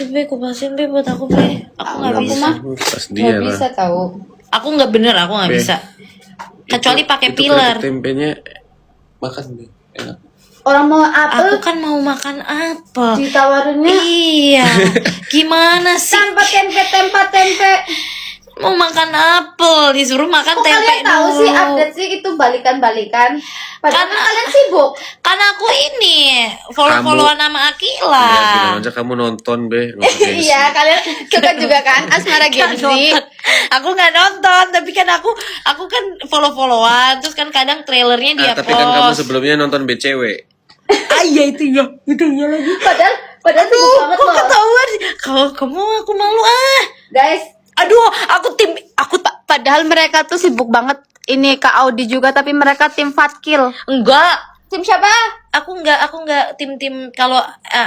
Itu Be, kupasin Be buat aku Be. Aku nggak bisa. Pas dia Gak lah. bisa tahu. Aku nggak bener, aku nggak Be. bisa. Kecuali pakai itu pilar. keripik tempenya makan Be. Enak. Orang mau Aku apel kan mau makan apa? ditawarinnya Iya. Gimana sih? tempe tempe. Mau makan apel, disuruh makan Kok tempe kalian tahu dulu. sih update sih itu balikan-balikan. Padahal Karena- kan kalian sibuk. Karena aku ini follow-followan sama Akila. Ya, bilang aja kamu nonton Be. Nonton Gengsi. Iya, kalian suka juga kan Asmara Nggak Genzi. nonton. Aku nggak nonton, tapi kan aku kan follow-followan, terus kan kadang trailernya dia Tapi kan kamu post. sebelumnya nonton BCW. Ah iya itu ya lagi. Padahal sibuk banget Kok loh. ketahuan sih? Kalau kamu aku malu ah. Guys, Aduh, aku padahal mereka tuh sibuk banget. Ini Kak Audi juga tapi mereka tim Fatkil. enggak. Tim siapa? Aku enggak tim kalau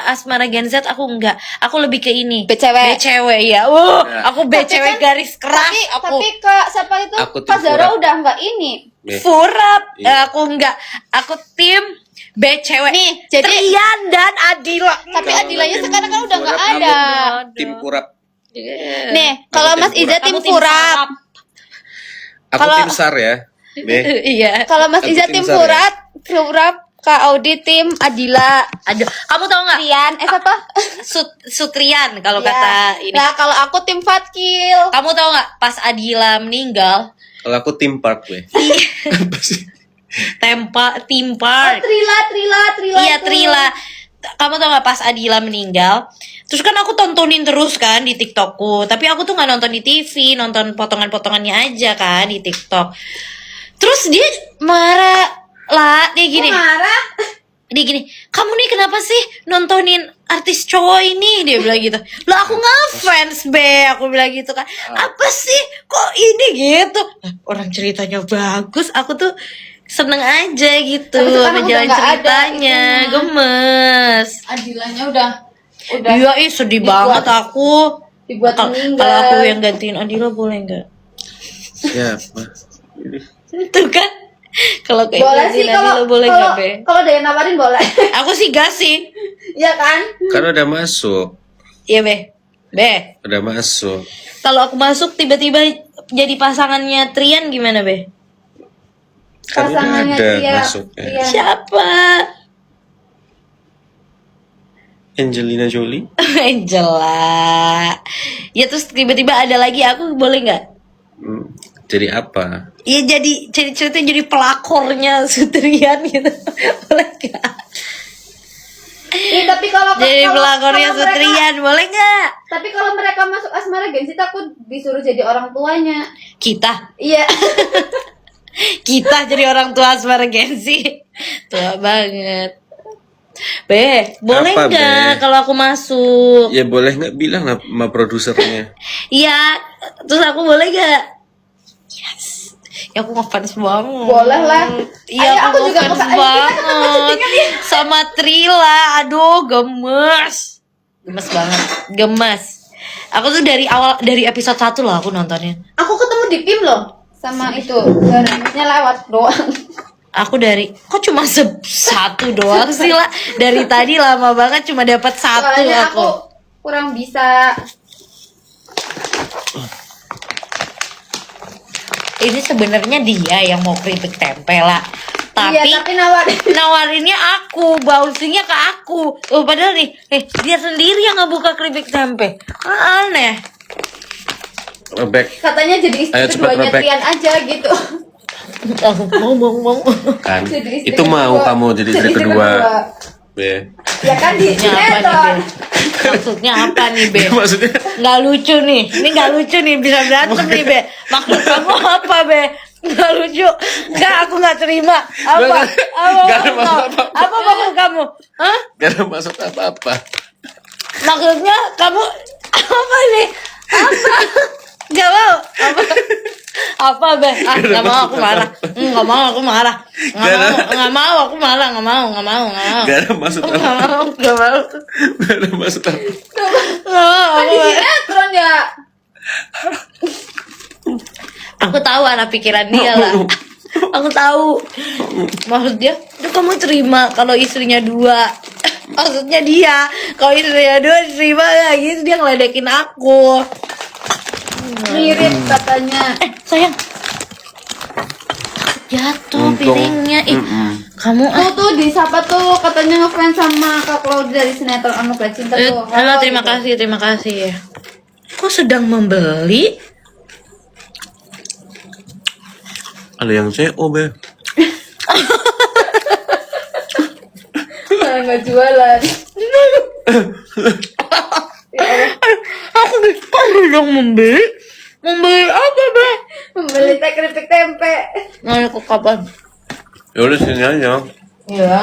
Asmara Gen Z aku enggak. Aku lebih ke ini. BCW. BCW ya. Ya. Aku Tapi BCW kan- garis keras aku. Tapi Kak siapa itu? Aku tim Kak Zara Furat. udah enggak ini. Be. Furat. Iya. Aku enggak. Aku tim BCW. Nih, jadi- Trian dan Adila. Tapi Kalau Adilanya tim sekarang kan udah enggak Furat, ada. Tim Kurap. Nih, kalau Aku tim Mas Iza Furat. tim Aku tim Furat. Sarap. Aku Kalau- tim SAR ya. Be. Iya. Kalau Mas Aku Iza tim tim Sar, ya? Furat, Kak Audi tim Adila. Aduh, kamu tahu nggak? Rian, siapa? Sutrian kalau Ya. kata ini. Nah, kalau aku tim Fatkil. Kamu tahu nggak pas Adila meninggal, Kalau aku tim Park Be. Apa sih? Theme Park. Trila. Iya itu. Trila. Kamu tau gak pas Adila meninggal, terus kan aku tontonin terus kan di TikTokku. Tapi aku tuh nggak nonton di TV, nonton potongan-potongannya aja kan di TikTok. Terus dia marah lah, dia gini, Kok marah? dia gini, kamu nih kenapa sih nontonin artis cowok ini? Dia bilang gitu. Lah aku ngefans Be, aku bilang gitu kan. Apa sih? Kok ini gitu? Orang ceritanya bagus, aku tuh seneng aja gitu Tapi sekarang sama udah jalan nggak ada ceritanya. itunya. Gemes. Adilanya udah Iya, sedih dibuat- banget aku. dibuat Kalau meninggal. aku yang gantiin Adila boleh nggak? Siapa? Tuh kan. Kalau kayak boleh gantiin sih kalau Adila boleh nggak Be? kalau ada yang nawarin boleh. Aku sih gasin. Iya kan? Kan udah masuk. Iya Be. Be. Udah masuk. Kalau aku masuk tiba-tiba jadi pasangannya Trian gimana Be? Kan udah Pasangannya ada Tia. masuknya. Tia. Siapa? Angelina Jolie. Angela. Ya terus tiba-tiba ada lagi, aku boleh nggak? Jadi apa? Iya jadi ceritanya jadi pelakornya Sutrian gitu. Boleh nggak? Tapi kalau Jadi kalau- pelakornya kalau mereka- Sutrian, boleh nggak? Tapi kalau mereka masuk Asmara Genzi takut disuruh jadi orang tuanya. Kita Iya. jadi orang tua Asmara Genzi. Tua banget. Be, boleh Apa, nggak Be? kalau aku masuk? Ya boleh nggak bilang lah sama produsernya. Iya, terus aku boleh nggak? Yes. Ya aku ngefans banget. Boleh lah. Iya, Ayo, aku aku juga ngefans ngefans. Ayo, kita ketemu banget syutingnya nih. sama Trila. Aduh, gemes. Gemes banget. Gemes. Aku tuh dari episode 1 loh aku nontonnya. Aku ketemu di PIM loh sama itu. Garamisnya lewat doang. Aku kok cuma satu doang sih lah. Dari tadi lama banget cuma dapat satu Soalnya aku. kurang bisa. Ini sebenarnya dia yang mau keripik tempe lah. Tapi Iya, tapi nawarin. nawarinnya aku, bouncingnya ke aku. Oh padahal nih, dia sendiri yang ngebuka keripik tempe. Aneh. Rebek Katanya jadi istri Ayo, cepat, keduanya Rebek. Trian aja gitu. Mau. kan. Jadi istri Itu mau kedua. kamu jadi istri kedua. Be. Ya kan di Maksudnya apa nih, sinetron. Be? Maksudnya apa nih, Be? Maksudnya Nggak lucu nih. Ini nggak lucu nih, bisa berantem nih, Be. Maksud kamu apa, Be? Nggak lucu. Nggak, aku nggak terima. Apa? Nggak ada maksud apa-apa. Apa maksud kamu? Hah? gak ada maksud apa-apa. Maksudnya kamu apa nih? Apa? Gak mau? Apa Be? Ah, gak mau aku marah. Gak mau aku marah. Gak mau aku marah. Gak mau. Gak ada maksud apa. Gak mau. Gak ada maksud apa. Kan di sinetron ya. Aku tahu arah pikiran dia lah. Aku tahu. Maksud dia, kamu terima kalau istrinya 2. Maksudnya dia. Kalau Indriya dua terima gak gitu, dia ngeledekin aku. Mirip katanya. Sayang. Jatuh Untung. piringnya. Ih, kamu Tuh di siapa tuh katanya ngefans sama Kak Claudia dari sinetron Anugerah Cinta tuh. halo, terima gitu. kasih. Kok sedang membeli? Ada yang CO, Be. Malah nggak jualan. Aku kok sedang membeli? Membeli apa, Be? Membeli teh keripik tempe. Mau ke kapan? Ya udah sini aja. Iya.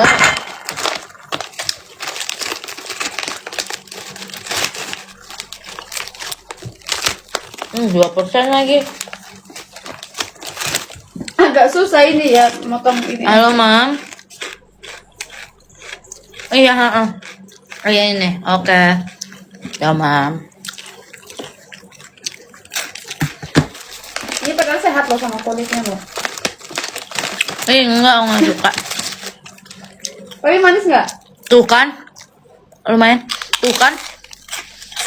Hmm, 2% lagi. Agak susah ini ya motong ini. Halo, Mam. Iya, heeh. Oh, iya ini. Oke. Ya, Mam. Ini padahal sehat loh sama kulitnya loh. Enggak, aku nggak suka. Tapi manis nggak? Tuh kan? Lumayan. Tuh kan?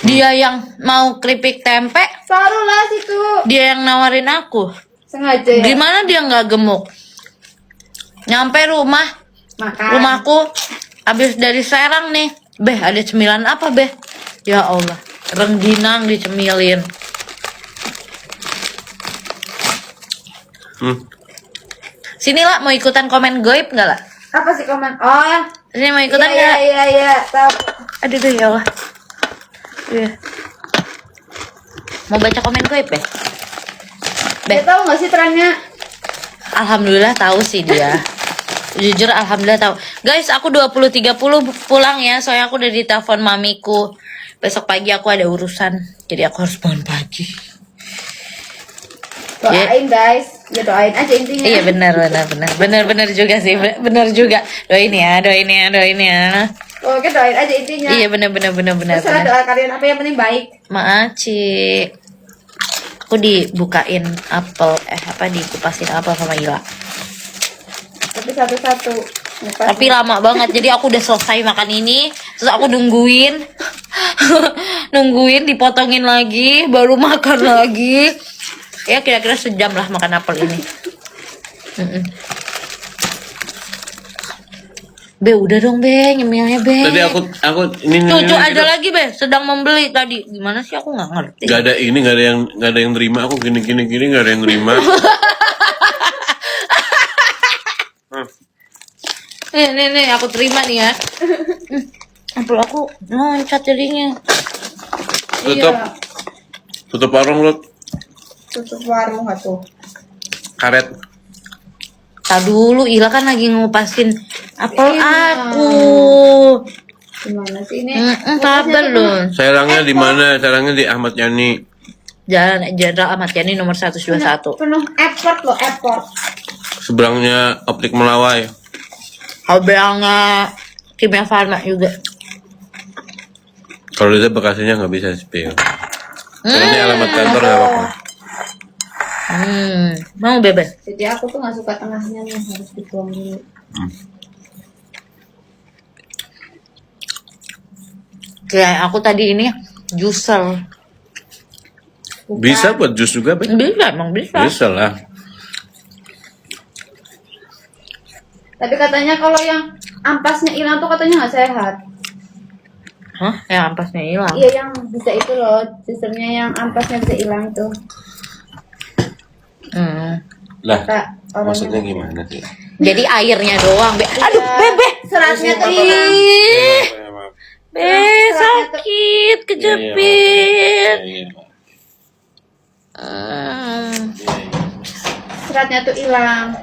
Dia yang mau keripik tempe, Taruhlah situ. dia yang nawarin aku. Sengaja ya. Gimana dia nggak gemuk? Nyampe rumah, Makan. rumahku habis dari Serang nih. Beh, ada cemilan apa, Beh? Ya Allah, rengginang dicemilin. Sini lah, mau ikutan komen goib nggak lah? Apa sih komen? Oh, Sini mau ikutan iya nggak? iya tahu. Aduh, tuh ya Allah. Iya. Mau baca komen goib, Beh? Dia tahu nggak sih trennya? Alhamdulillah tahu sih dia. Jujur alhamdulillah tahu. Guys, aku 20.30 pulang ya. Soalnya aku udah ditelepon mamiku. Besok pagi aku ada urusan. Jadi aku harus bangun pagi. Doain guys. Ya doain aja intinya. Iya benar juga sih. Benar juga. Doain ya. Oke doain aja intinya. Iya benar. Terserah doa kalian apa yang penting baik. Maaf, Ci. Aku dibukain apel, dikupasin apel sama Ila. Tapi satu-satu. Tapi lama banget, jadi aku udah selesai makan ini, terus aku nungguin, dipotongin lagi, baru makan lagi. Ya kira-kira sejam lah makan apel ini. Be, udah dong, Be, nyemilnya, Be. Tadi aku ini Cucu ada lagi, Be, sedang membeli tadi. Gimana sih, aku nggak ngerti. Gak ada yang terima aku gini gak ada yang terima. Nih, aku terima nih ya. Apel aku loncat jadinya. Tutup warung lu. Tutup warung atuh. Karet. Tak dulu, Ila kan lagi ngupasin apel aku. Gimana sih ini? Sabar loh. Serangnya di mana? Serangnya di Ahmad Yani. Jalan Jenderal Ahmad Yani nomor 121. Penuh effort loh, effort. Seberangnya Optik Melawai. Habangnya Kimia Farma juga. Kalau dia Bekasinya nggak bisa spill. Ini alamat kantor nggak apa-apa. Mau bebek? Jadi aku tuh nggak suka tengahnya nih, harus dituang dulu. Kayak aku tadi ini juicer. Bisa buat jus juga, Be? Bisa, emang bisa. Bisa lah. Tapi katanya kalau yang ampasnya hilang tuh katanya nggak sehat. Hah? Yang ampasnya hilang? Iya yang bisa itu loh, sistemnya yang ampasnya bisa hilang tuh. Lah, Kata orangnya. maksudnya gimana sih? Jadi airnya doang, Be. Aduh, Bebe. Seratnya tuh hilang. Ih, Be, sakit, kejepit. Seratnya tuh hilang.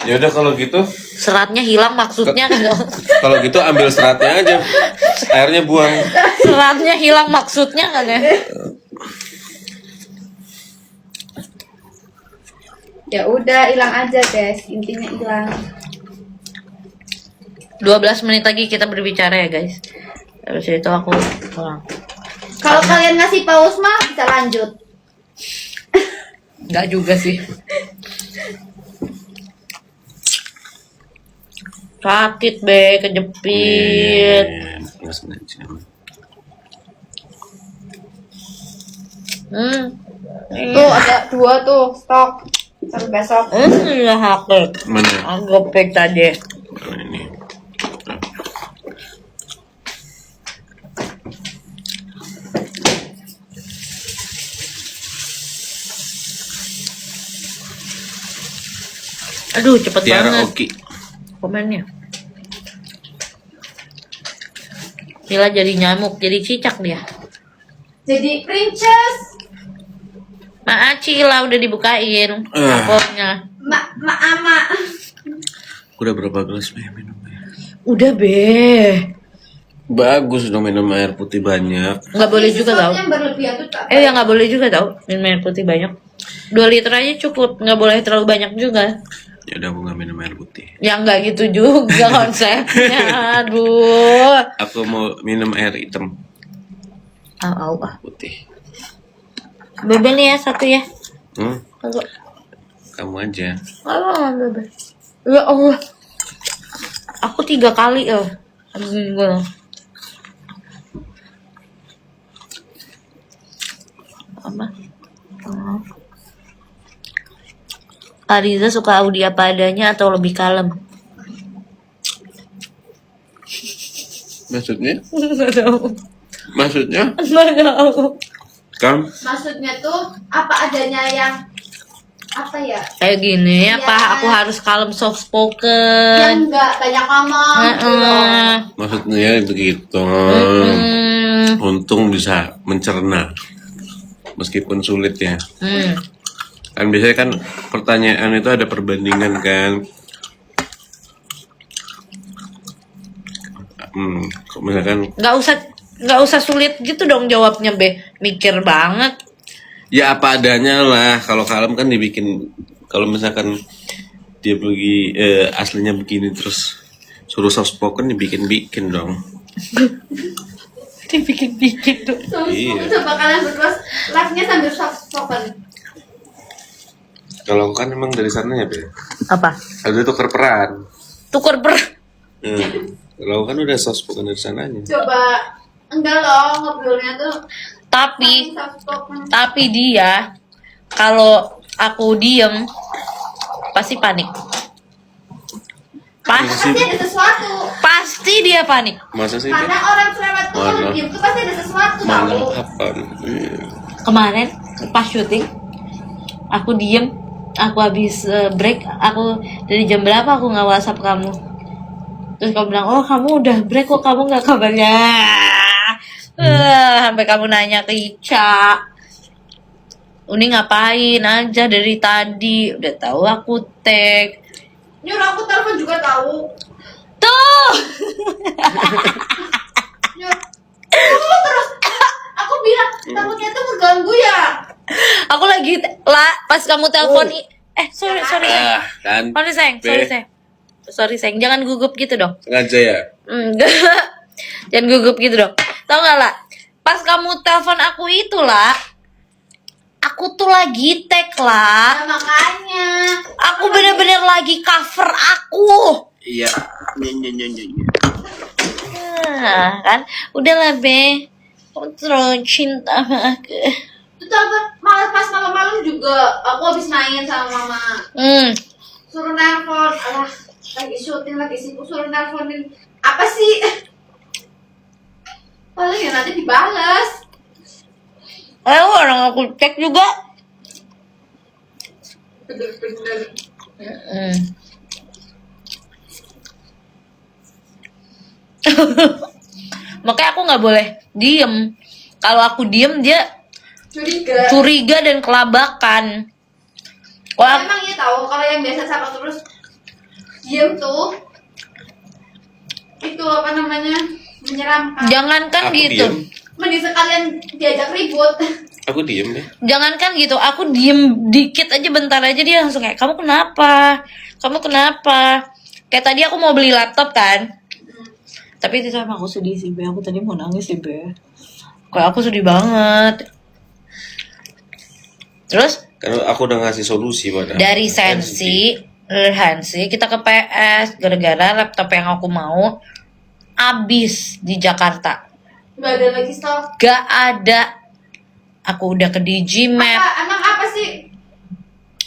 Ya udah kalau gitu, Seratnya hilang maksudnya kan? kalau gitu ambil seratnya aja, airnya buang. Seratnya hilang maksudnya kan ya? Ya udah hilang aja guys, intinya hilang. 12 menit lagi kita berbicara ya guys. Habis itu aku pulang. Kalau kalian ngasih pause mah bisa lanjut. Enggak juga sih. Sakit be, kejepit. Nggak sengaja. Tuh ada 2 tuh stok. Sampai besok. Iya sakit. Mana? Aku pek tadi. Oh, ini. Aduh cepet Tiara banget Oki. komennya. Gila jadi nyamuk, jadi cicak dia. Jadi princess. Cila udah dibukain kapornya. Ama. Udah berapa gelas be minumnya? Udah be. Bagus dong minum air putih banyak. Nggak boleh juga tau. Yang berlebihan tuh tak. Ya nggak boleh juga tau. Minum air putih banyak. 2 liter aja cukup. Nggak boleh terlalu banyak juga. Ya udah aku nggak minum air putih. Ya nggak gitu juga konsepnya. Aduh. Aku mau minum air hitam Au. putih. Bebe nih ya satu ya. Aku. Kamu aja. Bebe. Ya Allah. Aku 3 kali ya. Aduh. Apa? Ariza suka Audi apa adanya atau lebih kalem? Maksudnya? Nggak tahu. Maksudnya? Nggak tahu. Kan? Maksudnya tuh apa adanya yang apa ya? Kayak gini Ya. apa aku harus kalem soft Yang spoken? enggak banyak ngomong gitu loh. Maksudnya begitu. Untung bisa mencerna. Meskipun sulit ya. Kan biasanya kan pertanyaan itu ada perbandingan kan. Kok misalkan Nggak usah sulit gitu dong jawabnya be. Mikir banget. ya apa adanya lah. Kalau kalem kan dibikin. Kalau misalkan dia pergi aslinya begini terus suruh soft spoken dibikin dong. Dibikin tuh. Iya. Coba kalian berdua live-nya sambil soft spoken. Kalau aku kan emang dari sananya be. Apa? Ada tuker peran. Tuker per. Kalau aku kan udah soft spoken dari sananya. Coba enggak loh ngobrolnya tuh Tapi soft spoken. dia kalau aku diem pasti panik. Pasti ada sesuatu. Pasti dia panik. Masa sih? Karena orang cerewet tuh kalau Mana? diem tuh pasti ada sesuatu Mana tahu. kapan? Kemarin pas syuting aku diem, aku habis break, aku dari jam berapa aku nggak WhatsApp kamu. Terus kamu bilang, oh kamu udah break kok kamu nggak kabarnya. Sampai kamu nanya ke Ica, Uni ngapain aja dari tadi? Udah tahu aku tag. Nyuruh aku telepon juga tahu. Tuh. Nyuruh terus aku bilang takutnya tuh mengganggu ya. Aku lagi pas kamu telepon sorry Kan? sorry sayang jangan gugup gitu dong. Sengaja ya? Enggak. Jangan gugup gitu dong. Tahu nggak lah? Pas kamu telepon aku itu lah, aku tuh lagi tag lah. Nah, makanya Aku bener-bener lagi cover aku. Iya. Nah, kan? Udahlah be. Kamu terlalu cinta sama aku. itu apa malah pas malam-malam juga aku habis main sama mama. Suruh nelpon, alah lagi syuting lagi sibuk suruh nelponin apa sih? Paling ya nanti dibalas. Orang aku cek juga. Bener-bener. Makanya aku nggak boleh diem. Kalau aku diem dia curiga dan kelabakan. Emang iya tahu kalau yang biasa sapa terus diem tuh itu apa namanya menyeramkan. Jangankan Aku gitu. diem. Mending sekalian diajak ribut. Aku diem deh. Jangankan gitu, aku diem dikit aja bentar aja dia langsung kayak kamu kenapa? Kamu kenapa? Kayak tadi aku mau beli laptop kan. Tapi itu sama aku sedih sih, Be. Aku tadi mau nangis sih, Be. Kayak aku sedih banget. Terus Karena aku udah ngasih solusi pada. dari Sensi Hansi, kita ke PS gara-gara laptop yang aku mau habis di Jakarta. Gak ada lagi stok. Gak ada. Aku udah ke Digimap, Emang apa sih?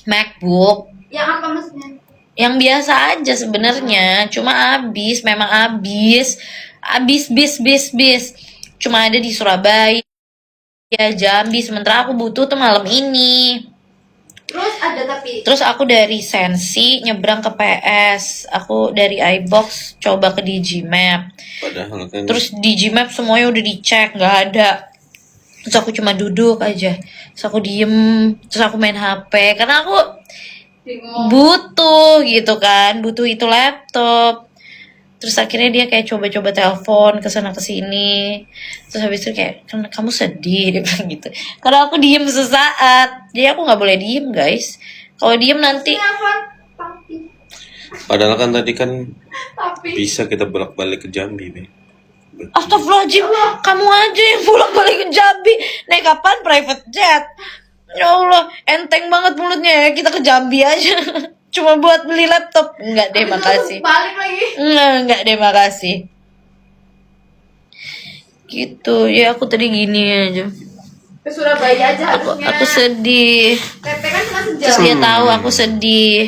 MacBook. Yang apa maksudnya? Yang biasa aja sebenarnya, cuma habis, memang habis. Bis. Cuma ada di Surabaya, Jambi. Sementara aku butuh tuh malam ini. Terus ada tapi. Terus aku dari Sensi nyebrang ke PS. Aku dari iBox coba ke Digimap. Padahal kan Terus Digimap semuanya udah dicek, nggak ada. Terus aku cuma duduk aja. Terus aku diem. Terus aku main HP. Karena aku Bingung. butuh gitu kan. Butuh itu laptop. Terus akhirnya dia kayak coba-coba telepon kesana kesini. Terus habis itu kayak, kamu sedih, dia bilang gitu. Karena aku diem sesaat. Jadi aku nggak boleh diem guys. Kalau diem nanti Telepon tapi. padahal kan tadi kan Tapi. bisa kita bolak-balik ke Jambi, Be. Astagfirullahaladzim, kamu aja yang pulang balik ke Jambi. Naik kapan private jet? Ya Allah, enteng banget mulutnya ya. Kita ke Jambi aja. Cuma buat beli laptop. Enggak deh, makasih. Balik lagi. Enggak deh, makasih. Gitu, ya aku tadi gini aja. Ke Surabaya aja harusnya. Aku sedih. PP kan cuma Terus sejam. dia tahu aku sedih.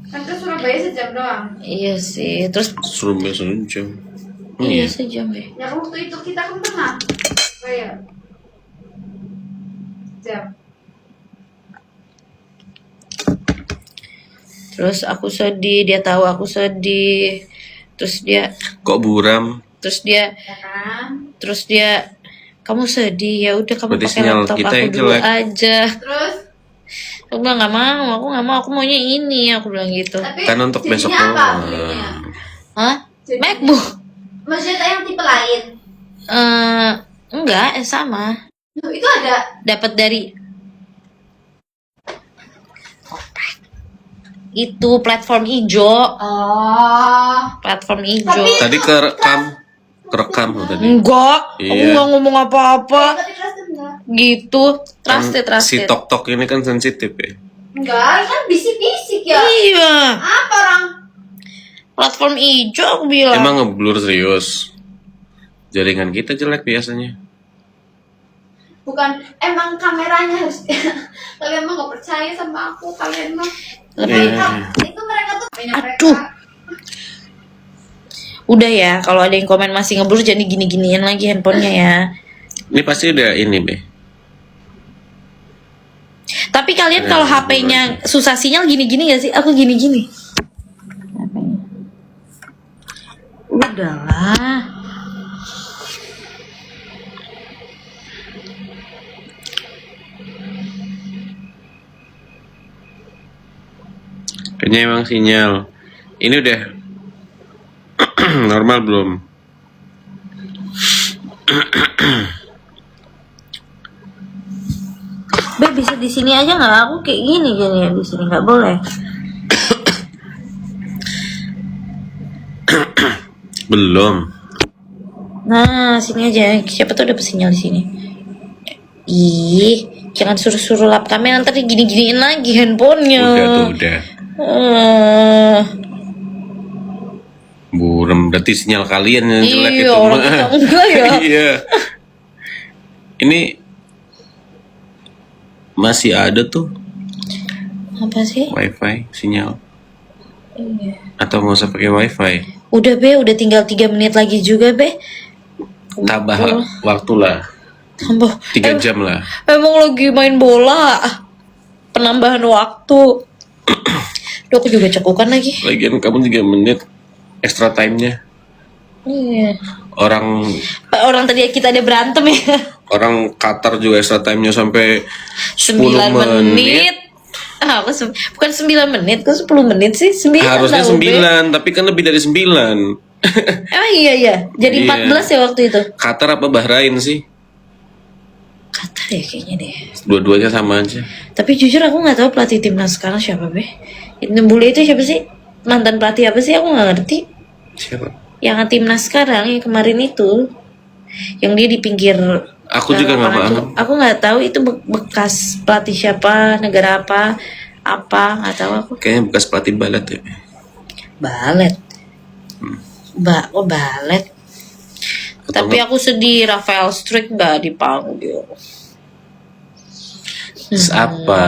Kan ke Surabaya sejam doang. Iya sih, terus Suruh besok jam. iya sejam deh. Ya waktu itu kita kan pernah. Kayak. Jam. Terus aku sedih, dia tahu aku sedih. Terus dia Kok buram? Ya kan. terus dia kamu sedih, ya udah kamu Berarti pakai sinyal laptop kita aku yang dulu jelek. aja. Terus. Aku bilang nggak mau, aku maunya ini, aku bilang gitu. Tapi Kan untuk jadinya besok apa doang. belinya? Hah? Jadinya. MacBook? Maksudnya yang tipe lain. Enggak, sama. Loh, itu ada. Dapat dari itu platform hijau, Oh. platform hijau. Tapi- Tadi kerekam loh tadi. Enggak, aku Iya. nggak ngomong apa-apa. Tapi trusted enggak? Gitu, Kan trusted. si tok ini kan sensitif ya. Enggak, kan bisik-bisik ya. Iya, Apa orang? platform hijau aku bilang. Emang ngeblur serius. Jaringan kita jelek biasanya. Bukan, emang kameranya harus. Kalian mah gak percaya sama aku, kalian mah. Lebih- Itu mereka tuh. Aduh. Udah ya, kalau ada yang komen masih ngeblur jadi gini-giniin lagi handphonenya ya. Ini pasti udah ini, Be. Tapi kalian kalau Ya, HP-nya susah sinyal gini-gini gak sih? Aku gini-gini. Udahlah. Kayaknya emang sinyal. Ini udah normal belum? Be, bisa di sini aja nggak? Aku kayak gini ya di sini nggak boleh. Belum. Nah, sini aja. Siapa tuh dapet sinyal di sini? Ih, jangan suruh-suruh lap kamera ntar gini-giniin lagi handphonenya. Udah tuh, udah. Eh, Buram, berarti sinyal kalian yang jelek iya, itu orang mah. kita enggak ya. Iya. Ini masih ada tuh Apa sih? wifi sinyal. Iya. Atau nggak usah pakai wifi? Udah Be, udah tinggal 3 menit lagi juga Be. Tambah waktu lah, Tambah. 3 jam lah. Emang lagi main bola. Penambahan waktu. Duh, aku juga cekukan lagi. Lagian kamu 3 menit extra time-nya. Iya. Orang Tadi kita ada berantem ya. orang Qatar juga extra time-nya sampai 9 menit. Ah, bukan 9 menit, kok 10 menit sih? 9 harusnya tahu, Be. 9, tapi kan lebih dari 9. Emang iya. Jadi Iya. 14 ya waktu itu. Qatar apa Bahrain sih? Qatar ya kayaknya deh. Dua-duanya sama aja. Tapi jujur aku nggak tahu pelatih timnas sekarang siapa Be. Itu bule itu siapa sih? Mantan pelatih apa sih? Aku nggak ngerti. Siapa? Yang timnas sekarang yang kemarin itu, yang dia di pinggir. Aku juga nggak lapangan paham. tuh. Aku nggak tahu itu bekas pelatih siapa, negara apa. Apa? Nggak tahu aku. Kayaknya bekas pelatih balet ya. Balet. Oh balet. Atau Tapi aku sedih Rafael Struik nggak dipanggil. terus apa?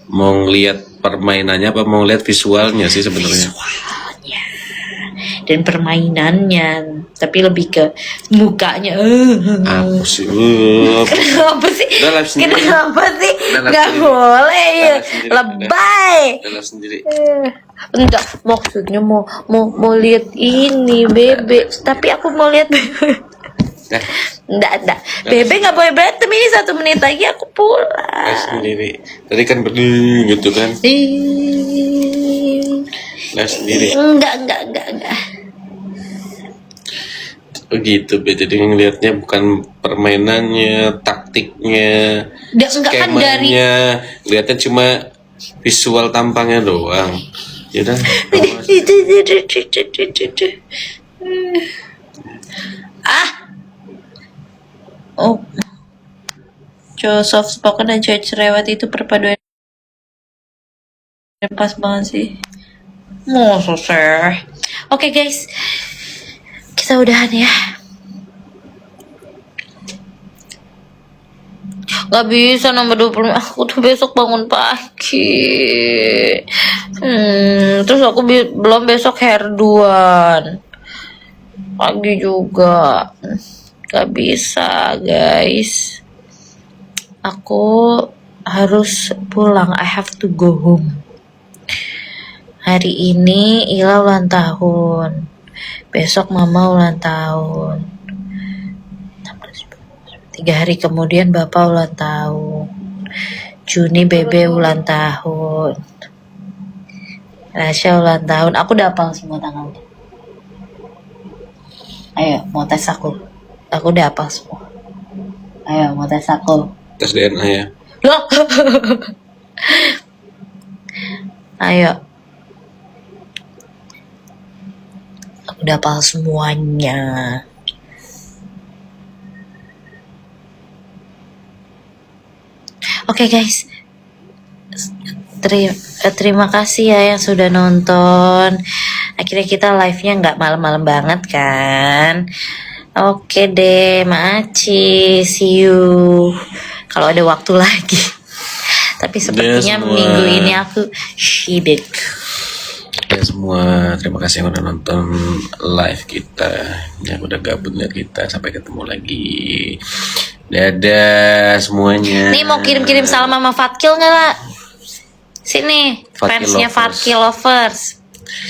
Mau ngeliat permainannya apa mau ngeliat visualnya sih sebenarnya? Visualnya dan permainannya, tapi lebih ke mukanya. Apa sih? Kenapa sih? Udah live sendiri. Kenapa sih? Udah live Nggak sendiri. boleh ya. Udah live sendiri. Lebay. Udah sendiri. Enggak, maksudnya mau lihat ini bebe, tapi aku mau lihat bebe. Dah, Enggak. Bebe nggak boleh berantem, ini 1 menit lagi aku live pulang. sendiri. Tadi kan berdiri gitu kan. Live sendiri. Enggak. Begitu, Be. Jadi ngelihatnya bukan permainannya, taktiknya, Enggak kan dari skemanya. Lihatnya cuma visual tampangnya doang. Yaudah. Oh, cowok soft spoken dan cewek cerewet itu perpaduan yang pas banget sih. Masa sih? Oke guys, kita udahan ya. Gak bisa nambah 20 aku tuh besok bangun pagi. Terus aku belum besok hairdoan pagi juga. Gak bisa guys, aku harus pulang. I have to go home. Hari ini Ila ulang tahun, besok Mama ulang tahun, 3 hari kemudian Bapak ulang tahun, Juni Bebe ulang tahun, Rasya ulang tahun. Aku udah hafal semua tanggalnya. Ayo mau tes aku udah hafal semua. Ayo mau tes aku. Tes DNA ya. Loh. Ayo. Aku udah hafal semuanya. Oke guys. Terima kasih ya yang sudah nonton. Akhirnya kita live-nya nggak malam-malam banget kan. Oke deh, Maaci, see you kalau ada waktu lagi. Tapi sepertinya semua. minggu ini aku sibuk. Ya semua, terima kasih yang udah nonton live kita, yang udah gabung lihat kita. Sampai ketemu lagi. Dadah semuanya. Nih mau kirim-kirim salam sama Fatkil nggak lah? Sini, Fatkil fansnya lovers. Fatkil Lovers.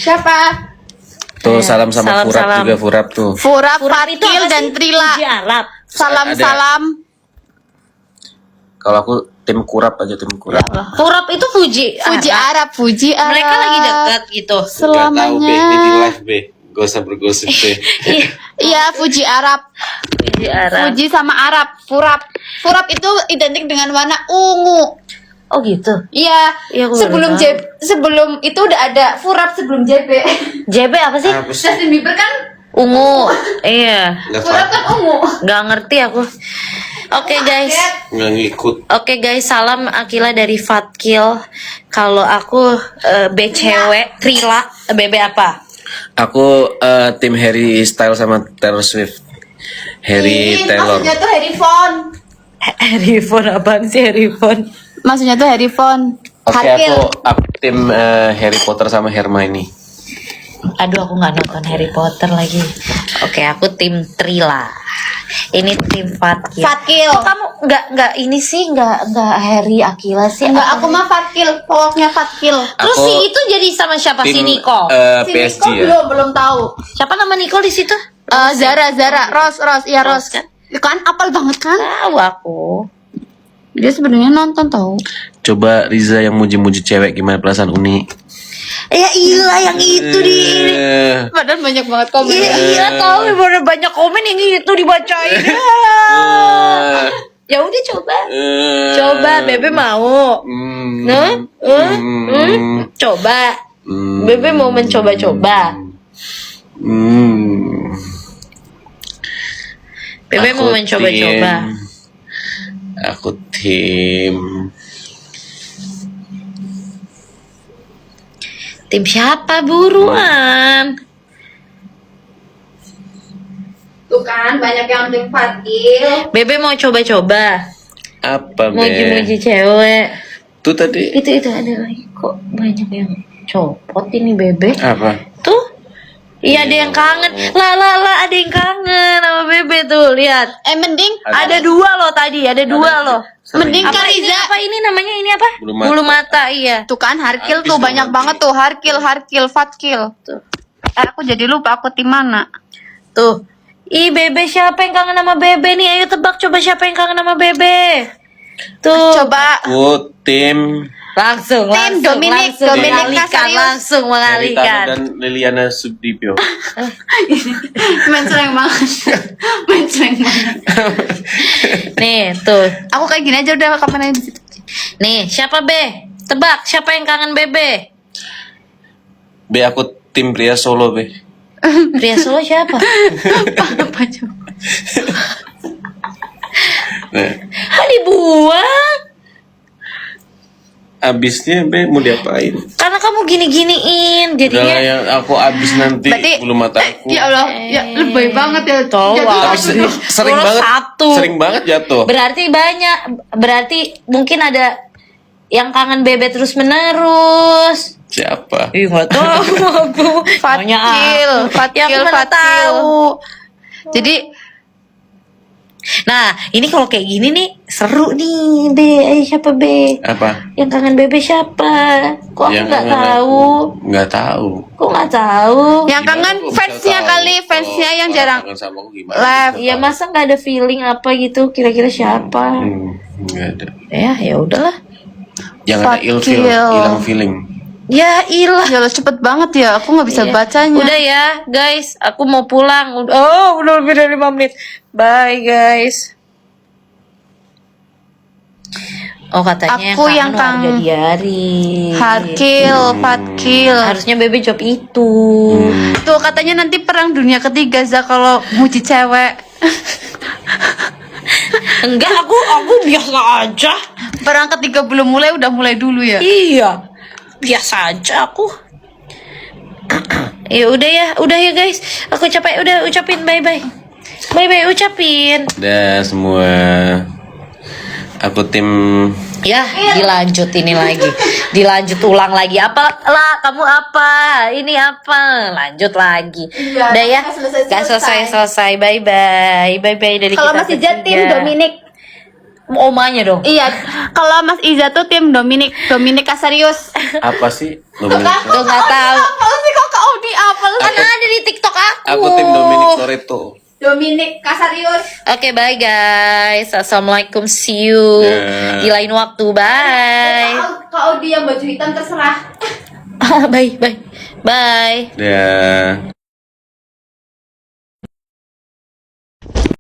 Siapa? Tuh salam sama Furap Salam. juga, Furap tuh. Furap, Furap itu Fatkil, apa dan sih? Trila. Puji Arab. Salam-salam. Kalau aku tim Kurap aja, tim Kurap. Furap itu Puji Arab. Puji Arab. Mereka lagi dekat gitu. Gak tahu, Be. Selamanya. Ini di live, Be. Gak usah bergosip, Be. Iya, Iya, Puji Arab. Puji Arab. Puji sama Arab. Furap itu identik dengan warna ungu. Oh gitu. Iya. Iya, aku sebelum baru tahu. sebelum itu udah ada Furap sebelum JB. JB apa sih? Apa sih? Justin Bieber kan Ungu. Iya. Nggak Furap kan ungu. Gak ngerti aku. Oke guys. Nggak ngikut. Oke guys, salam Akila dari Fatkil. Kalau aku BCW Trila, BB apa? Aku tim Harry Styles sama Taylor Swift. Harry Taylor. Maksudnya tuh Harry Fon. Harry Fon apaan sih Harry Fon? Maksudnya tuh Harry Fon. Oke, aku tim Harry Potter sama Hermione. Aduh aku nggak nonton Harry Potter lagi. Oke, aku tim Trila. Ini tim Fatkil. Fatkil. Kok kamu nggak ini sih nggak Harry Akila sih? Enggak, aku mah Fatkil. Pokoknya Fatkil. Terus Aku si itu jadi sama siapa? Si tim Nicole. Si PSG Nico ya. belum tahu. Siapa nama Nicole di situ? Zara, Rose, iya Rose, Rose. Kan apal banget kan? Tahu aku. Dia sebenarnya nonton tahu. Coba Riza yang muji-muji cewek, gimana perasaan Uni? Ya iya yang itu di ini. Padahal banyak banget komen. Iya tahu banyak komen yang itu dibacain. Ya udah coba. Coba Bebe mau. Coba. Bebe mau mencoba-coba. Bebe mau mencoba-coba. Aku tim Tim siapa buruan? Tuh kan banyak yang tim Fadil. Bebe mau coba-coba. Apa, Be? Muji-muji cewek. Tuh tadi. Itu ada lagi kok banyak yang copot ini Bebe. Apa? Tuh. Iya ada yang kangen. Lah ada yang kangen sama Bebe tuh, lihat. Mending Ada dua loh tadi, ada dua loh. mending Apa Kak ini Riza. apa ini namanya ini apa? Bulu mata. Iya. Tuh kan Harkil Habis tuh tuh banyak nanti. banget tuh Harkil, Fatkil. Tuh. Aku jadi lupa aku tim mana. Tuh. Ih, Bebe siapa yang kangen sama Bebe nih? Ayo tebak coba siapa yang kangen sama Bebe. Tuh. Coba Aku tim Langsung Dominic mengalihkan, Casarius. langsung Eritano mengalihkan. dan Liliana Subdivio. menceleng banget. menceleng banget. Nih, tuh. Aku kayak gini aja udah kapan aja di situ. Nih, siapa Be? Tebak siapa yang kangen Bebe? B, aku tim pria Solo, B. Pria Solo siapa? Apa coba? Nah, Kok dibuang? abisnya B mau diapain? Karena kamu gini-giniin, Udah jadinya lah yang aku abis nanti Berarti- bulu mata aku. Ya Allah, ya lebay banget ya. Tolong. Tapi sering Boros banget, satu. sering banget jatuh. berarti banyak, berarti mungkin ada yang kangen Bebe terus menerus. Siapa? Ih, nggak tahu aku. Tanya aku. Fatkil, Ya, aku mana tahu. Jadi Nah, ini kalau kayak gini nih seru nih, Be. Ayo siapa Be? Apa? Yang kangen Bebe siapa? Kok aku Yang nggak kangen tahu? Nggak tahu. Kok nggak tahu? yang kangen Gimana kok bisa fansnya tahu? kali, fansnya Kalau yang orang jarang kangen sama aku gimana? live. Ya masa nggak ada feeling apa gitu? Kira-kira siapa? Nggak ada. Ya udahlah. Yang ada ilfeel, Fatkil. hilang feeling. Ya ilah. Ya Allah cepet banget ya, aku nggak bisa Iya. bacanya. Udah ya, guys. Aku mau pulang. Udah lebih dari 5 menit. Bye, guys. Oh, katanya Aku yang warga diari. Harkil, Fatkil. Harusnya Bebe job itu. Tuh katanya nanti perang dunia ketiga Za kalau muji cewek. Enggak, aku biasa aja. Perang ketiga belum mulai udah mulai dulu ya. Iya. Biasa aja aku. Ya udah ya guys. Aku capek, udah ucapin bye-bye. Bye-bye ucapin. Udah semua. Aku tim Ya, dilanjut ini lagi. Dilanjut ulang lagi. Apa lah, kamu apa? Ini apa? Lanjut lagi. Iya, Udah ya. nggak selesai-selesai. Gak selesai-selesai. Bye-bye. Bye-bye dari Kalau kita Mas Iza tim bertiga. Dominic. Omanya dong. Iya, kalau Mas Iza tuh tim Dominic Casarius. apa sih? Tuh nggak tahu. Apa sih kok Kak Audi apa? Kan ada di TikTok aku. Aku tim Dominic Toretto. Dominic Casarius. Oke, bye guys. Assalamualaikum. See you Ya. di lain waktu. Bye. Kak Audi yang baju hitam terserah. Bye. Dah.